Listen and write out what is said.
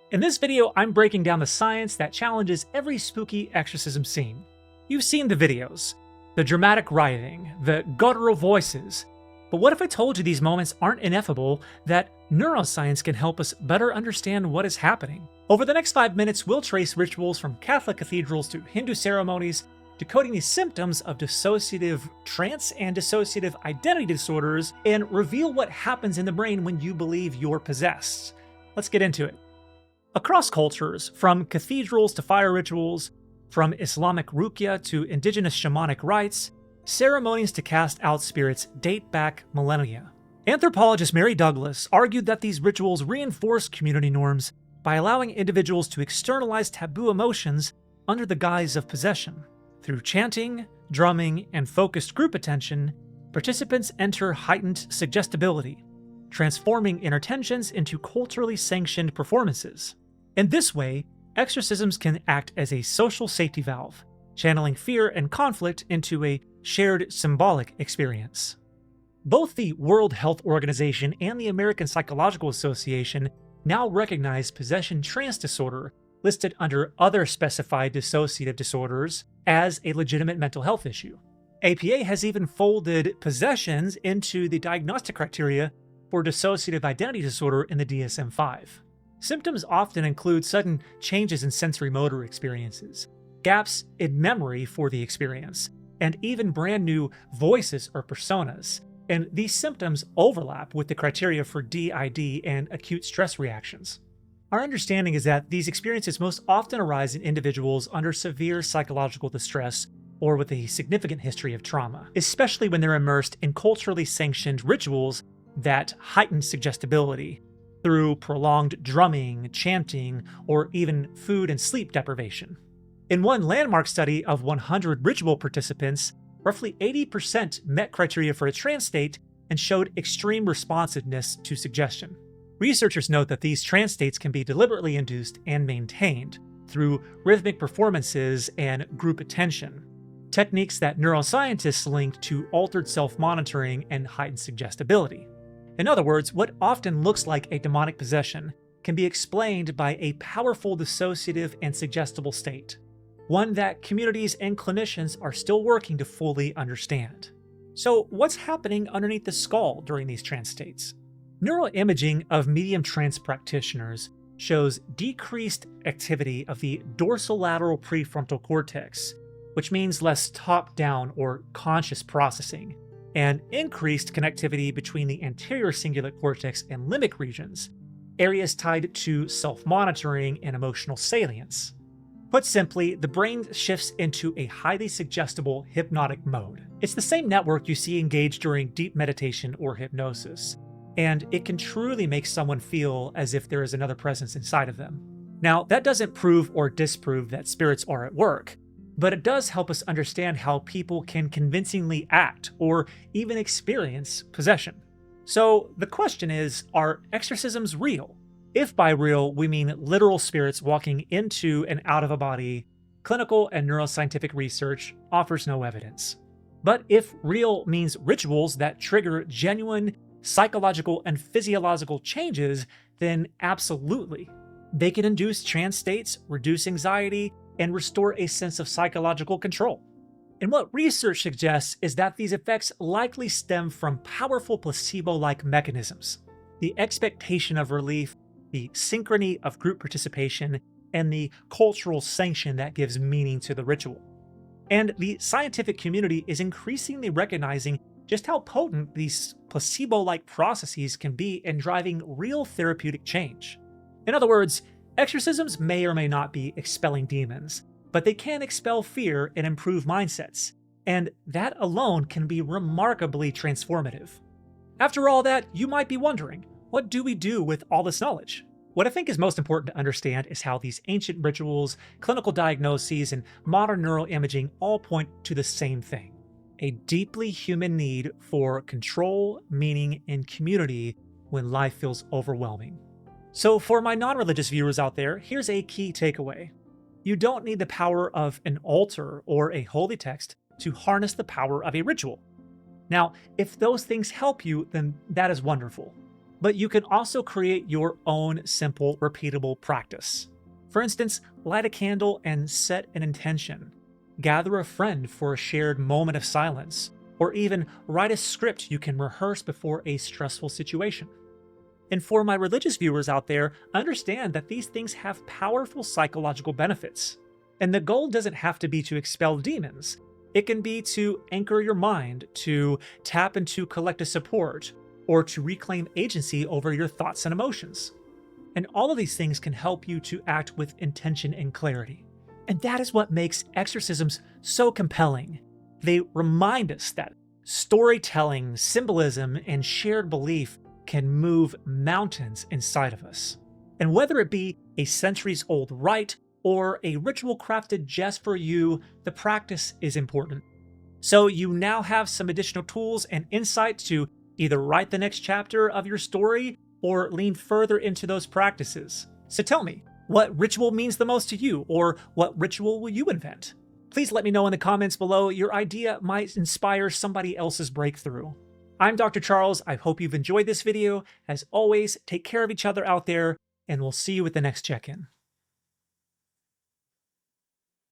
In this video, I'm breaking down the science that challenges every spooky exorcism scene. You've seen the videos, the dramatic writhing, the guttural voices, but what if I told you these moments aren't ineffable, that neuroscience can help us better understand what is happening? Over the next 5 minutes, we'll trace rituals from Catholic cathedrals to Hindu ceremonies, decoding the symptoms of dissociative trance and dissociative identity disorders, and reveal what happens in the brain when you believe you're possessed. Let's get into it. Across cultures, from cathedrals to fire rituals, from Islamic ruqya to indigenous shamanic rites, ceremonies to cast out spirits date back millennia. Anthropologist Mary Douglas argued that these rituals reinforce community norms by allowing individuals to externalize taboo emotions under the guise of possession. Through chanting, drumming, and focused group attention, participants enter heightened suggestibility, transforming inner tensions into culturally sanctioned performances. In this way, exorcisms can act as a social safety valve, channeling fear and conflict into a shared symbolic experience. Both the World Health Organization and the American Psychological Association now recognize possession trance disorder, listed under other specified dissociative disorders, as a legitimate mental health issue. APA has even folded possessions into the diagnostic criteria for dissociative identity disorder in the DSM-5. Symptoms often include sudden changes in sensory motor experiences, gaps in memory for the experience, and even brand new voices or personas. And these symptoms overlap with the criteria for DID and acute stress reactions. Our understanding is that these experiences most often arise in individuals under severe psychological distress or with a significant history of trauma, especially when they're immersed in culturally sanctioned rituals that heighten suggestibility through prolonged drumming, chanting, or even food and sleep deprivation. In one landmark study of 100 ritual participants, roughly 80% met criteria for a trance state and showed extreme responsiveness to suggestion. Researchers note that these trance states can be deliberately induced and maintained through rhythmic performances and group attention, techniques that neuroscientists link to altered self-monitoring and heightened suggestibility. In other words, what often looks like a demonic possession can be explained by a powerful dissociative and suggestible state, one that communities and clinicians are still working to fully understand. So, what's happening underneath the skull during these trance states? Neuroimaging of medium trance practitioners shows decreased activity of the dorsolateral prefrontal cortex, which means less top-down or conscious processing, and increased connectivity between the anterior cingulate cortex and limbic regions, areas tied to self-monitoring and emotional salience. Put simply, the brain shifts into a highly suggestible hypnotic mode. It's the same network you see engaged during deep meditation or hypnosis, and it can truly make someone feel as if there is another presence inside of them. Now, that doesn't prove or disprove that spirits are at work, but it does help us understand how people can convincingly act or even experience possession. So the question is, are exorcisms real? If by real we mean literal spirits walking into and out of a body, clinical and neuroscientific research offers no evidence. But if real means rituals that trigger genuine psychological and physiological changes, then absolutely. They can induce trance states, reduce anxiety, and restore a sense of psychological control. And what research suggests is that these effects likely stem from powerful placebo-like mechanisms: the expectation of relief, the synchrony of group participation, and the cultural sanction that gives meaning to the ritual. And the scientific community is increasingly recognizing just how potent these placebo-like processes can be in driving real therapeutic change. In other words, exorcisms may or may not be expelling demons, but they can expel fear and improve mindsets, and that alone can be remarkably transformative. After all that, you might be wondering, what do we do with all this knowledge? What I think is most important to understand is how these ancient rituals, clinical diagnoses, and modern neuroimaging all point to the same thing: a deeply human need for control, meaning, and community when life feels overwhelming. So for my non-religious viewers out there, here's a key takeaway. You don't need the power of an altar or a holy text to harness the power of a ritual. Now, if those things help you, then that is wonderful. But you can also create your own simple, repeatable practice. For instance, light a candle and set an intention. Gather a friend for a shared moment of silence, or even write a script you can rehearse before a stressful situation. And for my religious viewers out there, understand that these things have powerful psychological benefits. And the goal doesn't have to be to expel demons. It can be to anchor your mind, to tap into collective support, or to reclaim agency over your thoughts and emotions. And all of these things can help you to act with intention and clarity. And that is what makes exorcisms so compelling. They remind us that storytelling, symbolism, and shared belief can move mountains inside of us. And whether it be a centuries-old rite or a ritual crafted just for you, the practice is important. So you now have some additional tools and insight to either write the next chapter of your story or lean further into those practices. So tell me, what ritual means the most to you, or what ritual will you invent? Please let me know in the comments below. Your idea might inspire somebody else's breakthrough. I'm Dr. Charles. I hope you've enjoyed this video. As always, take care of each other out there, and we'll see you at the next check-in.